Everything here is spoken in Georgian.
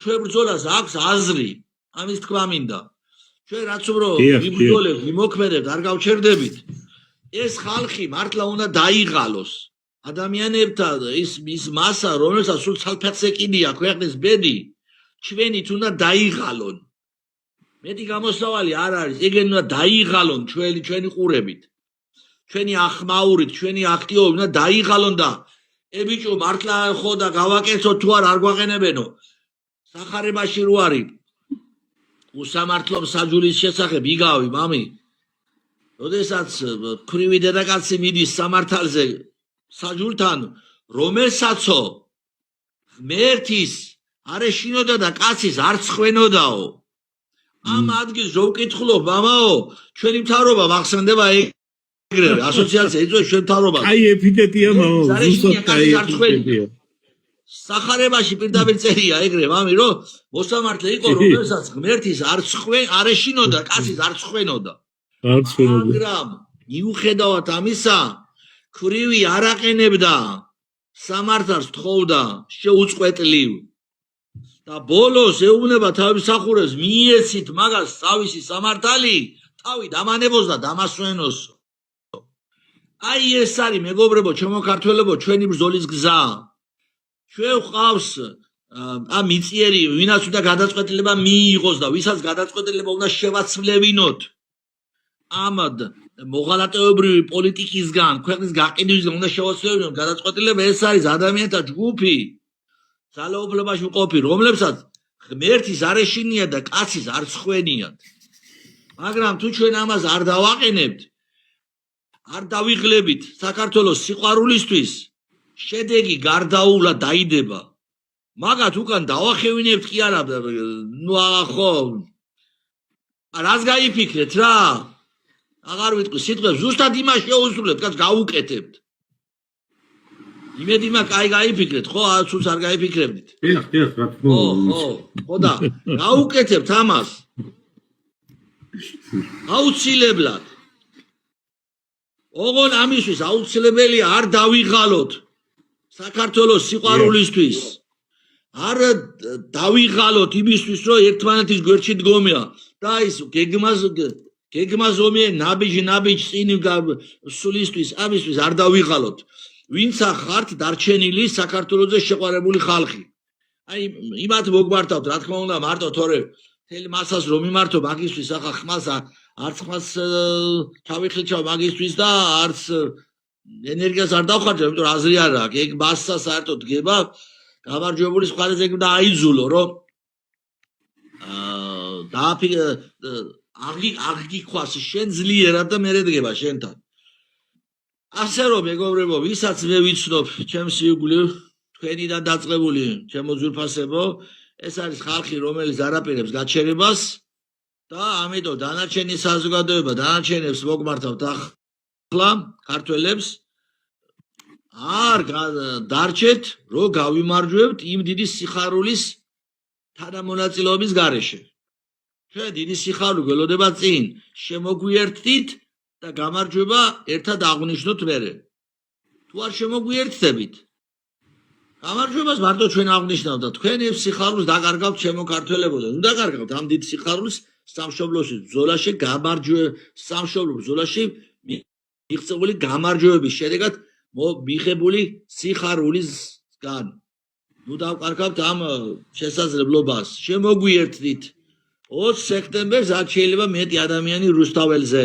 ჩვენ ბრძოლას აქვს აზრი, ამის თქვა მინდა. ჩვენ რაც უფრო ვიბრძოლებთ, ვიმოქმედებთ, არ გავჩერდებით. ეს ხალხი მართლა უნდა დაიღალოს. ადამიანებთან ის მასა, რომელსაც სულ ცალფეხსეკიდია ქვეყნის ბედი, ჩვენით უნდა დაიღალონ. მეტი გამოსავალი არ არის, ეგენ უნდა დაიღალონ ჩვენი ყურებით. ჩვენი ახმაურით, ჩვენი აქტივობით უნდა დაიღალონ და ბიჭო მართლა ხო და გავაკეთოთ თუ არ გვაყენებენო. სახარებაში რო არის უსამართლო საჯულის შესახებ იგავი მამი. როდესაც ქვრივი დედაკაცი მიდის სამართალზე საჯულთან, რომელსაცო ღმერთის არ ეშინოდა და კაცის არ ცხვენოდაო. ამ ადგილს რო ვკითხულობ, მამაო, ჩვენი მთავრობა მახსენდება ეგრევე, ასოციაცია იწვევს ჩვენ მთავრობას. აი ეპიტეტია მამა, ზუსტად აი ეპიტეტია. სახარებაში პირდაპირ წერია ეგრე, მამი, რომ მოსამართლე იყო, რომელსაც ღმერთის არ ეშინოდა, კაცის არ ცხვენოდა. მაგრამ მიუხედავად ამისა, ქვრივი არ აყენებდა, სამართალს თხოვდა შეუწყვეტლივ. და ბოლოს ეუბნება თავის მსახურებს, მიეცით მაგას თავისი სამართალი, თავი დამანებოს და დამასვენოსო. აი ეს არის მეგობრებო, ჩემო ქართველებო, ჩვენი ბრძოლის გზა. ჩვენ ვყავს ამ მიწიერი, ვინაც უნდა გადაწყვეტილება მიიღოს და ვისაც გადაწყვეტილება უნდა შევაცვლევინოთ. ამ მოღალატეობრივი პოლიტიკისგან, ქვეყნის გაყიდვისგან უნდა შევაცვლევინოთ გადაწყვეტილება, ეს არის ადამიანთა ჯგუფი. ძალაუფლებაში მყოფი, რომლებსაც ღმერთის არ ეშინიათ და კაცის არ ცხვენიათ. მაგრამ თუ ჩვენ ამას არ დავაყენებთ, არ დავიღლებით საქართველოს სიყვარულისთვის, შედეგი გარდაულა დაიდება. მაგათ უკან დავახევინებთ კი არა, ნუ ხო. რას გაიფიქრეთ რა? აღარ ვიტყვი სიტყვებს, ზუსტად იმას შეუსრულებთ, რაც გავუკეთებთ. იმედი მაქვს, აი გაიფიქრეთ, ხო, სულს არ გაიფიქრებდით. დიახ, რა თქმა უნდა. ხო და გავუკეთებთ ამას. აუცილებლად. ოღონ ამისთვის აუცილებელია არ დავიღალოთ საქართველოს სიყვარულისთვის. არ დავიღალოთ იმისთვის, რომ ერთმანეთის გვერდში დგომია და ის გეგმაზომიერი ნაბიჯ წინ სულისთვის, ამისთვის არ დავიღალოთ. ვინცა ხართ დარჩენილი საქართველოზე შეყვარებული ხალხი. აი იმათ მოგმართავთ, რა თქმა უნდა, მარტო თორე მთელი მასას რომ მიმართო მაგისთვის, ახლა ხმას არც ხმას ჩავიხლიჩავ მაგისთვის და არც ენერგიას არ დავხარჯავ, იმიტომ რომ აზრი არ აქვს. ეგ მასა საერთოდ დგება გამარჯვებული მხარეზე და აიძულო, რომ აღგიქვას შენ ძლიერად და მერე დგება შენთან. ასე რომ მეგობრებო, ვისაც მე ვიცნობ, ჩემს იგულივ, თქვენიდან დაწყებული, ჩემო ძვირფასებო, ეს არის ხალხი, რომელიც არაპირებს გაჩერებას და ამიტომ დანარჩენი საზოგადოება, დანარჩენებს მოგმართავთ ახლა ქართველებს არ დარჩეთ, რომ გავიმარჯვებთ იმ დიდი სიხარულის თანამონაწილეობის გარეშე. ჩვენ დიდი სიხარული გველოდება წინ, შემოგვიერთდით და გამარჯვება ერთად აღნიშნოთ მერე. თუ არ შემოგვიერთდებით, გამარჯვებას მარტო ჩვენ აღნიშნავთ და თქვენ ეს სიხარულს დაკარგავთ ჩემო ქართველებო და ნუ დაკარგავთ ამ დიდ სიხარულს სამშობლოში ბრძოლაში სამშობლო ბრძოლაში მიღწეული გამარჯვების შედეგად მიღებული სიხარულისგან. ნუ დავკარგავთ ამ შესაძლებლობას. შემოგვიერთდით 20 სექტემბერს აქ შეიძლება მეტი ადამიანი რუსთაველზე.